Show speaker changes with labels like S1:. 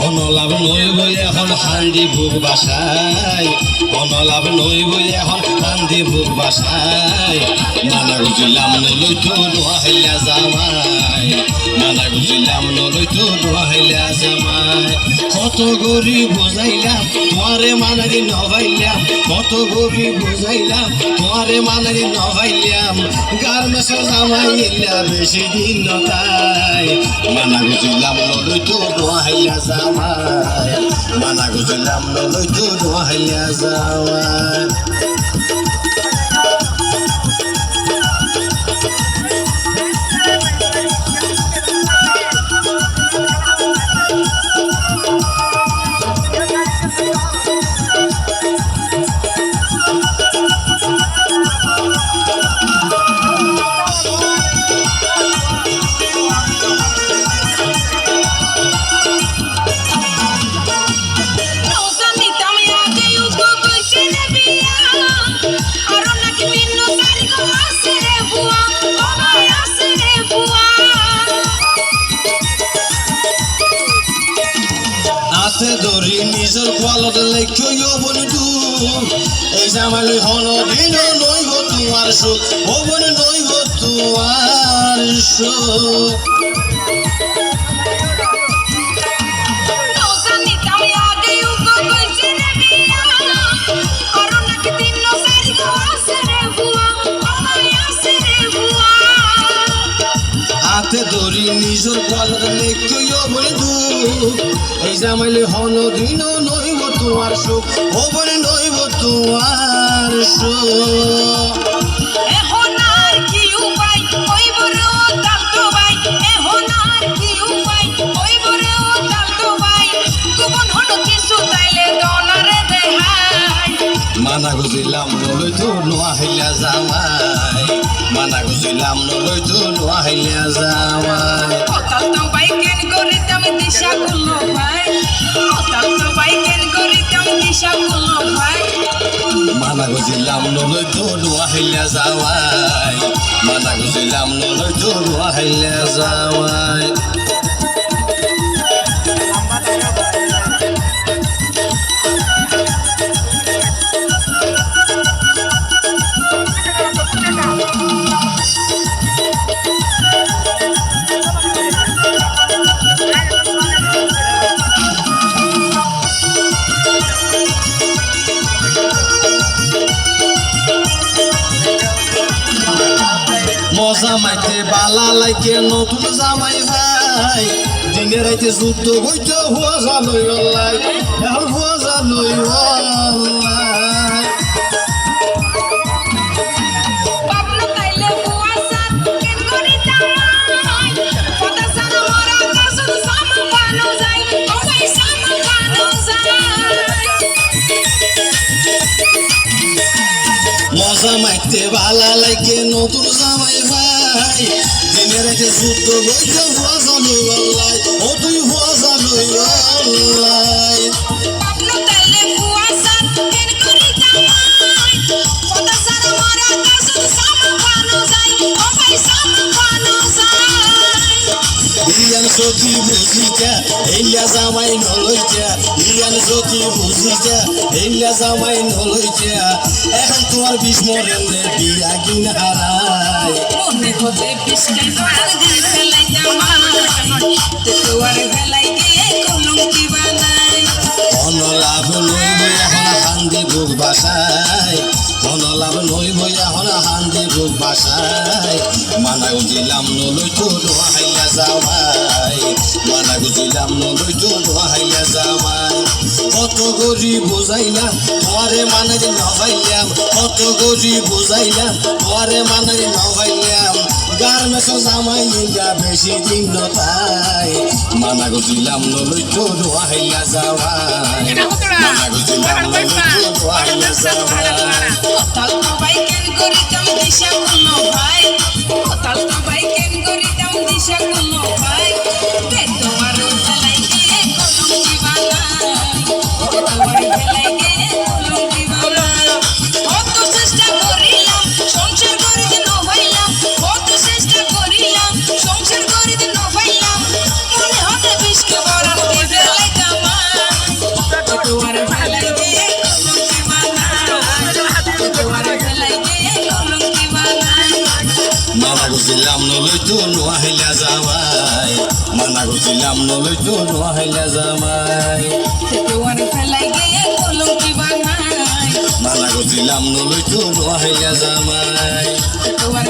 S1: অনলাভ নই বই এখন হান্দি বুক বাসায় অনলাভ নই বই এখন হান্দি বুক বাসায় নানা বুঝিলাম নলই তো নোয়াইলা জামাই নানা বুঝিলাম নলই তো নোয়াইলা জামাই কত গরিব বুঝাইলাম তোমারে মানারি নভাইলাম কত গরিব বুঝাইলাম তোমারে মানারি নভাইলাম গার্মেন্টস জামাই ইল্লা বেশি দিন নতাই মানা বুঝিলাম নলই তো নোয়াইলা জামাই মানা বুঝিলাম নলই তো নোয়াইলা জামাই দরি নিজের কলত লেখিও বন্ধু এই জামালি হন দিন নইব তোমার সুখ ও বন নইব তোমার সুখ হাতে ধরি নিজের কলত লেখিও বন্ধু এই জামাইলে হন দিন নইব তোমার সুখ ও বলে নইব তোমার সুখ
S2: এখন আর কি উপায় ওই বড় তাতো ভাই এখন আর কি উপায় ওই বড় তাতো ভাই গোপন হলো কিছু তাইলে ডলারে দেহাই
S1: মানা গুজিলাম নলই তো নোয়াইলা জামাই মানা গুজিলাম নলই তো নোয়াইলা জামাই
S2: অতালতাম ভাই কেন করিতাম দিশা গুলো ভাই অতালতাম ভাই কেন করিতাম দিশা গুলো ভাই
S1: মানা গুজিলাম নলই তো নোয়াইলা জামাই মানা গুজিলাম নলই তো নোয়াইলা জামাই মজা মাইতে বালা লাগে নতুন জামাই ভাই দিনে রাইতে যুদ্ধ বইতে হুয়া জালই অল্লাই এখন হুয়া জালই অল্লাই
S2: বাবলু তাইলে বুয়া সাত কেন করিতাম কথা সারা মোরা কাছে সামা বানো যায় ও ভাই সামা বানো যায়
S1: মজা মাইতে বালা লাগে নতুন জামাই ভাই দিনে রাইতে যুদ্ধ বইতে হুয়া জালই অল্লাই ও তুই হুয়া জালই অল্লাই
S2: বাবলু তাইলে বুয়া সাত কেন করিতাম কথা সারা মোরা কাছে সামা বানো যায় ও ভাই সামা বানো যায়
S1: ইয়ান সখী বুঝিটা এইলা জামাই নলইটা ইয়ান সখী বুঝিটা এইলা জামাই নলইটা এখন তোমার বিস্মরণে বিয়া কিন হারায়
S2: মনে হতে পিছকে ফাল দিয়ে ফেলাই জামাই তোর ফেলাই গিয়ে কলঙ্কি বানাই
S1: অনলাভ নইব এখন হান্দি বুক বাসায় অনলাভ নইব এখন হান্দি বুক বাসায় মানা গুজিলাম নলই তো নোয়াইলা জামাই মানা গুজিলাম নলই তো নোয়াইলা জামাই কত গরি বুঝাইলাম তোমারে মানে নভাইলাম কত গরি বুঝাইলাম তোমারে মানে নভাইলাম গার্মেন্টস জামাই গা বেশি দিন নতাই মানা গজিলাম নলই তো নোয়াইলা যাওয়াই মানা গজিলাম নলই তো নোয়াইলা যাওয়াই
S2: কোথাল তো ভাই কেন করিতাম দিশা কোনো ভাই কোথাল তো ভাই কেন করিতাম দিশা কোনো ভাই তে তোমার জ্বালাই গিয়ে কলঙ্কি বানাই তোমার জ্বালাই গিয়ে কলঙ্কি বানাই কত চেষ্টা করিলাম সংসার করিতে নভাইলাম কত চেষ্টা করিলাম সংসার করিতে নভাইলাম মনে হতে বিষকে বরণ দিবে লাইতামা তোমার জ্বালাই গিয়ে কলঙ্কি বানাই তোমার জ্বালাই গিয়ে কলঙ্কি বানাই
S1: মানা গজিলাম নলই তো নোয়াইলা যাওয়াই মানা গজিলাম নলই তো নোয়াইলা যাওয়াই
S2: তোমার জ্বালাই গিয়ে কলঙ্কি বানাই
S1: মানা গজিলাম নলই তো নোয়াইলা যাওয়াই
S2: তোমার